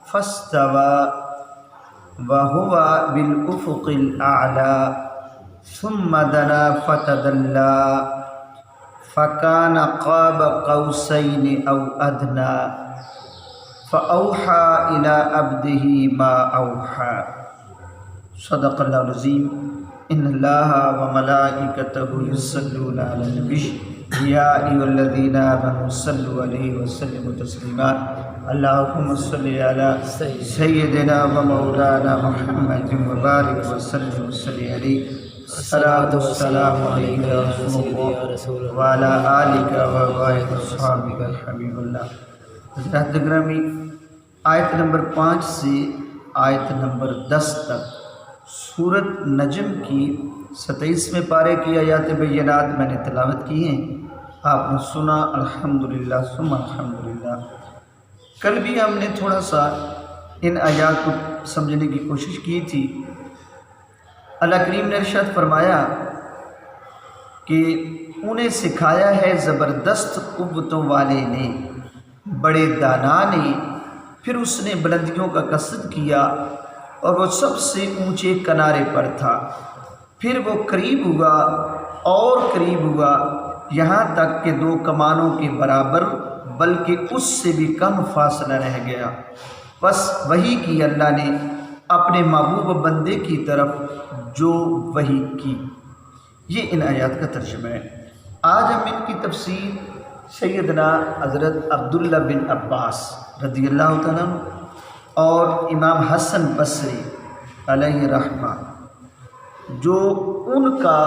فاستوى وهو بالأفق الأعلى ثم دنا فتدلى فكان قاب قوسين أو أدنى فأوحى إلى عبده ما أوحى صدق الله العظيم إن الله وملائكته يصلون على النبي يا أيها الذين آمنوا صلوا عليه وسلموا تسليما اللهم صل على سيدنا ومولانا محمد وبارك وسلم وصلي عليه الصلاة والسلام عليك يا رسول الله وعلى آلك وأصحابك حبيب الله. حضرات گرامی، آیت نمبر 5 سے آیت نمبر 10 تک سورۃ نجم کی 27ویں پارے کی آیات بینات میں نے تلاوت کی ہیں. آپ نے سنا الحمدللہ ثم الحمدللہ. کل بھی ہم نے تھوڑا سا ان آیات کو سمجھنے کی کوشش کی تھی. اللہ کریم نے ارشاد فرمایا کہ انہیں سکھایا ہے زبردست قوتوں والے نے، بڑے دانا نے. پھر اس نے بلندیوں کا قصد کیا اور وہ سب سے اونچے کنارے پر تھا. پھر وہ قریب ہوا اور قریب ہوا یہاں تک کہ 2 کمانوں کے برابر بلکہ اس سے بھی کم فاصلہ رہ گیا. بس وحی کی اللہ نے اپنے محبوب بندے کی طرف جو وحی کی. یہ ان آیات کا ترجمہ ہے. آج ہم ان کی تفسیر سیدنا حضرت عبداللہ بن عباس رضی اللہ تعالیٰ عنہ اور امام حسن بصری علیہ رحمہ جو ان کا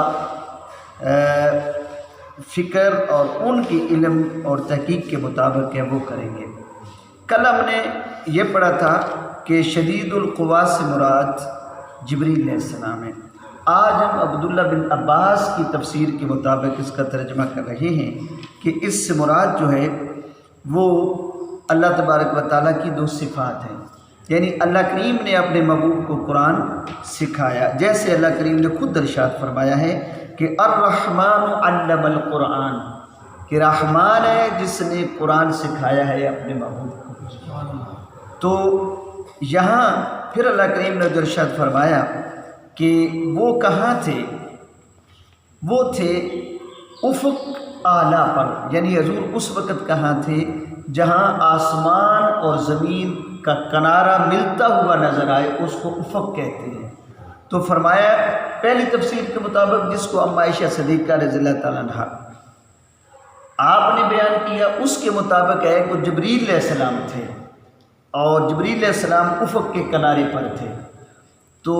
فکر اور ان کی علم اور تحقیق کے مطابق ہے وہ کریں گے. کل ہم نے یہ پڑھا تھا کہ شدید القوا سے مراد جبریل علیہ السلام ہے. آج ہم عبداللہ بن عباس کی تفسیر کے مطابق اس کا ترجمہ کر رہے ہیں کہ اس سے مراد جو ہے وہ اللہ تبارک و تعالیٰ کی 2 صفات ہیں. یعنی اللہ کریم نے اپنے محبوب کو قرآن سکھایا، جیسے اللہ کریم نے خود ارشاد فرمایا ہے کہ الرحمن علم القرآن، کہ رحمان ہے جس نے قرآن سکھایا ہے اپنے محبوب کو. تو یہاں پھر اللہ کریم نے جو ارشاد فرمایا کہ وہ کہاں تھے، وہ تھے افق اعلیٰ پر. یعنی حضور اس وقت کہاں تھے جہاں آسمان اور زمین کا کنارہ ملتا ہوا نظر آئے، اس کو افق کہتے ہیں. تو فرمایا پہلی تفسیر کے مطابق جس کو ام عائشہ صدیقہ رضی اللہ تعالیٰ عنہ آپ نے بیان کیا، اس کے مطابق ہے کہ جبریل علیہ السلام تھے اور جبریل علیہ السلام افق کے کنارے پر تھے. تو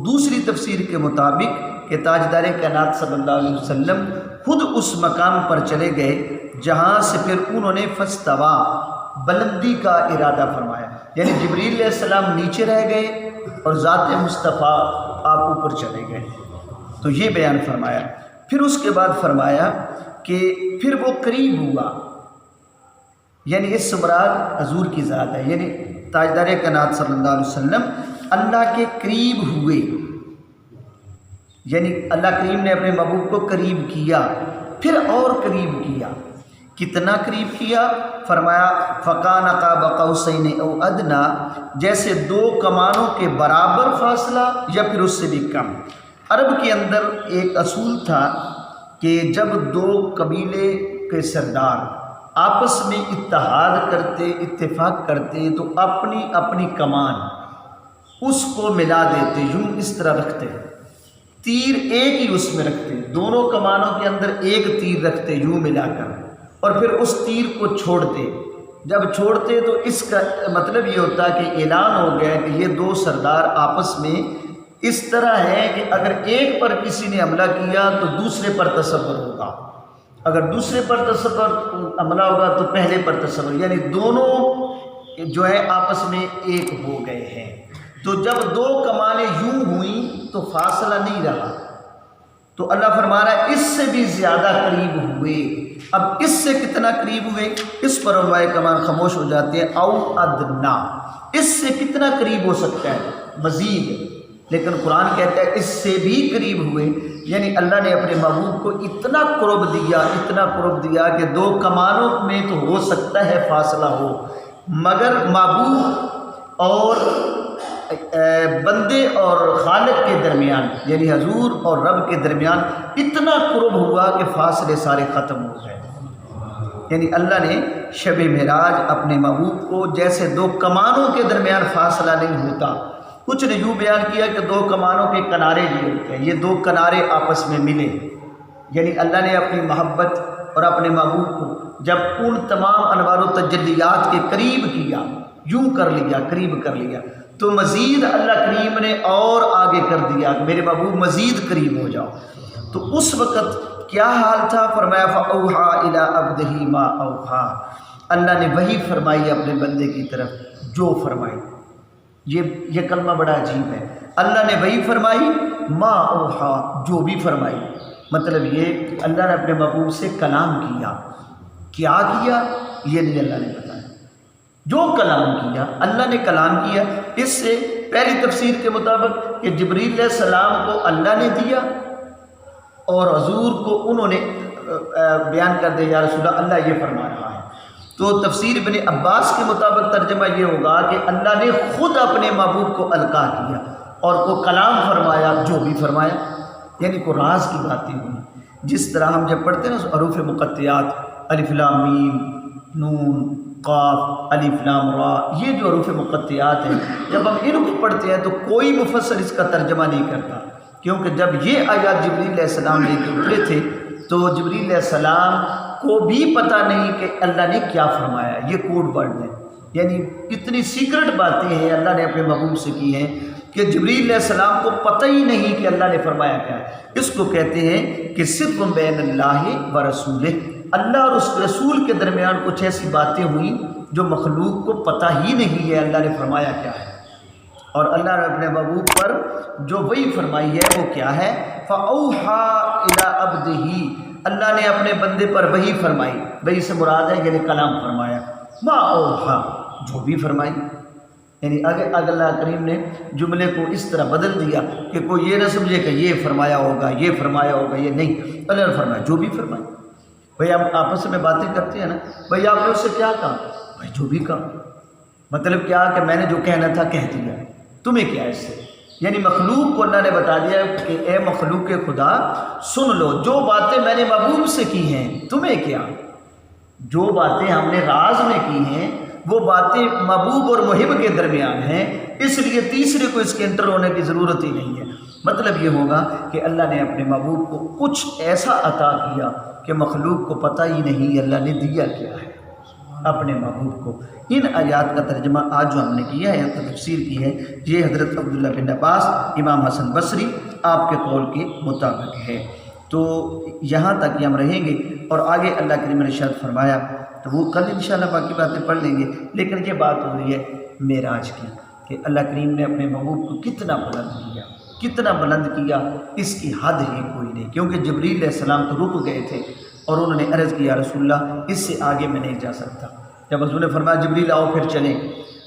دوسری تفسیر کے مطابق کہ تاجدار کائنات صلی اللہ علیہ وسلم خود اس مقام پر چلے گئے جہاں سے پھر انہوں نے فاستوى بلندی کا ارادہ فرمایا. یعنی جبریل علیہ السلام نیچے رہ گئے اور ذات مصطفیٰ آپ اوپر چلے گئے. تو یہ بیان فرمایا. پھر اس کے بعد فرمایا کہ پھر وہ قریب ہوا، یعنی اس سے مراد حضور کی ذات ہے. یعنی تاجدار کائنات صلی اللہ علیہ وسلم اللہ کے قریب ہوئے، یعنی اللہ کریم نے اپنے محبوب کو قریب کیا، پھر اور قریب کیا. کتنا قریب کیا؟ فرمایا فکان قاب قوسین او ادنی، جیسے 2 کمانوں کے برابر فاصلہ یا پھر اس سے بھی کم. عرب کے اندر ایک اصول تھا کہ جب 2 قبیلے کے سردار آپس میں اتحاد کرتے، اتفاق کرتے تو اپنی اپنی کمان اس کو ملا دیتے، یوں اس طرح رکھتے، تیر ایک ہی اس میں رکھتے، دونوں کمانوں کے اندر ایک تیر رکھتے یوں ملا کر، اور پھر اس تیر کو چھوڑتے. جب چھوڑتے تو اس کا مطلب یہ ہوتا کہ اعلان ہو گیا کہ یہ 2 سردار آپس میں اس طرح ہیں کہ اگر ایک پر کسی نے حملہ کیا تو دوسرے پر تصور ہوگا، اگر دوسرے پر تصور حملہ ہوگا تو پہلے پر تصور، یعنی دونوں جو ہے آپس میں ایک ہو گئے ہیں. تو جب 2 کمانیں یوں ہوئیں تو فاصلہ نہیں رہا. تو اللہ فرما رہا ہے اس سے بھی زیادہ قریب ہوئے. اب اس سے کتنا قریب ہوئے، اس پر علماء کمان خاموش ہو جاتے ہیں. او ادنا، اس سے کتنا قریب ہو سکتا ہے، مزید. لیکن قرآن کہتا ہے اس سے بھی قریب ہوئے. یعنی اللہ نے اپنے محبوب کو اتنا قرب دیا، اتنا قرب دیا کہ 2 کمانوں میں تو ہو سکتا ہے فاصلہ ہو، مگر محبوب اور بندے اور خالق کے درمیان یعنی حضور اور رب کے درمیان اتنا قرب ہوا کہ فاصلے سارے ختم ہو گئے۔ یعنی اللہ نے شب معراج اپنے محبوب کو جیسے دو کمانوں کے درمیان فاصلہ نہیں ہوتا، کچھ نے یوں بیان کیا کہ دو کمانوں کے کنارے یہ ہوتے ہیں، یہ دو کنارے آپس میں ملے، یعنی اللہ نے اپنی محبت اور اپنے محبوب کو جب ان تمام انوار و تجلیات کے قریب کیا، یوں کر لیا، قریب کر لیا، تو مزید اللہ کریم نے اور آگے کر دیا، میرے محبوب مزید قریب ہو جاؤ۔ تو اس وقت کیا حال تھا؟ فرمایا فَأَوْحَىٰ إِلَىٰ عَبْدِهِ مَا أَوْحَىٰ، اللہ نے وحی فرمائی اپنے بندے کی طرف جو فرمائی۔ یہ کلمہ بڑا عجیب ہے، اللہ نے وحی فرمائی، ما اوحیٰ، جو بھی فرمائی، مطلب یہ اللہ نے اپنے محبوب سے کلام کیا۔ کیا کیا یہ نہیں اللہ نے بتایا، جو کلام کیا اللہ نے کلام کیا۔ اس سے پہلی تفسیر کے مطابق کہ جبریل علیہ السلام کو اللہ نے دیا اور حضور کو انہوں نے بیان کر دیا، یا رسول اللہ یہ فرما رہا ہے۔ تو تفسیر ابن عباس کے مطابق ترجمہ یہ ہوگا کہ اللہ نے خود اپنے محبوب کو القا کیا اور کو کلام فرمایا، جو بھی فرمایا، یعنی کو راز کی باتیں ہوئی۔ جس طرح ہم جب پڑھتے ہیں نا حروف مقطعات، الف لام میم، نون، قاف، الف لام را، یہ جو حروف مقطعات ہیں، جب ہم ان کو پڑھتے ہیں تو کوئی مفسر اس کا ترجمہ نہیں کرتا، کیونکہ جب یہ آیات جبریل علیہ السلام لے کے اترے تھے تو جبریل علیہ السلام کو بھی پتہ نہیں کہ اللہ نے کیا فرمایا، یہ کوڈ ورڈ ہے، یعنی اتنی سیکرٹ باتیں ہیں اللہ نے اپنے محبوب سے کی ہیں کہ جبریل علیہ السلام کو پتہ ہی نہیں کہ اللہ نے فرمایا کیا ہے۔ اس کو کہتے ہیں کہ صرف بین اللہ و رسولہ، اللہ اور اس رسول کے درمیان کچھ ایسی باتیں ہوئیں جو مخلوق کو پتہ ہی نہیں ہے اللہ نے فرمایا کیا ہے، اور اللہ نے اپنے محبوب پر جو وہی فرمائی ہے وہ کیا ہے؟ فَأَوْحَىٰ إِلَىٰ عَبْدِهِ، اللہ نے اپنے بندے پر وہی فرمائی، وہی سے مراد ہے یعنی کلام فرمایا، ما اوحیٰ، جو بھی فرمائی، یعنی اللہ کریم نے جملے کو اس طرح بدل دیا کہ کوئی یہ نہ سمجھے کہ یہ فرمایا ہوگا، یہ فرمایا ہوگا، یہ نہیں، اللہ نے فرمایا جو بھی فرمائی۔ بھئی ہم آپس میں باتیں کرتے ہیں نا، بھئی آپ نے اس سے کیا کہا؟ بھئی جو بھی کہا، مطلب کیا کہ میں نے جو کہنا تھا کہہ دیا، تمہیں کیا اس سے؟ یعنی مخلوق کو اللہ نے بتا دیا کہ اے مخلوق خدا سن لو، جو باتیں میں نے محبوب سے کی ہیں تمہیں کیا، جو باتیں ہم نے راز میں کی ہیں وہ باتیں محبوب اور محب کے درمیان ہیں، اس لیے تیسرے کو اس کے انٹر ہونے کی ضرورت ہی نہیں ہے۔ مطلب یہ ہوگا کہ اللہ نے اپنے محبوب کو کچھ ایسا عطا کیا کہ مخلوق کو پتہ ہی نہیں اللہ نے دیا کیا ہے اپنے محبوب کو۔ ان آیات کا ترجمہ آج جو ہم نے کیا ہے، تفسیر کی ہے، یہ حضرت عبداللہ بن عباس، امام حسن بصری آپ کے قول کے مطابق ہے۔ تو یہاں تک ہم رہیں گے اور آگے اللہ کریم نے ارشاد فرمایا تو وہ کل انشاءاللہ باقی باتیں پڑھ لیں گے، لیکن یہ بات ہو رہی ہے معراج کی کہ اللہ کریم نے اپنے محبوب کو کتنا بلند کیا، کتنا بلند کیا، اس کی حد ہی کوئی نہیں، کیونکہ جبریل علیہ السلام تو رک گئے تھے اور انہوں نے عرض کیا رسول اللہ اس سے آگے میں نہیں جا سکتا۔ جب حضور نے فرمایا جبریل آؤ پھر چلیں،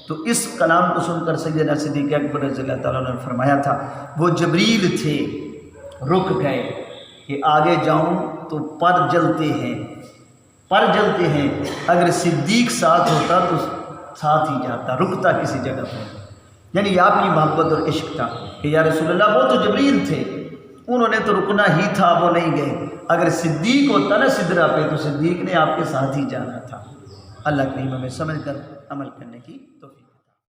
تو اس کلام کو سن کر سیدنا صدیق اکبر رضی اللہ تعالیٰ نے فرمایا تھا وہ جبریل تھے، رک گئے کہ آگے جاؤں تو پر جلتے ہیں، پر جلتے ہیں، اگر صدیق ساتھ ہوتا تو ساتھ ہی جاتا، رکتا کسی جگہ پر، یعنی آپ کی محبت اور عشق تھا کہ یا رسول اللہ وہ تو جبریل تھے، انہوں نے تو رکنا ہی تھا، وہ نہیں گئے، اگر صدیق ہوتا نا سدرا پہ تو صدیق نے آپ کے ساتھ ہی جانا تھا۔ اللہ کریم ہمیں سمجھ کر عمل کرنے کی توفیق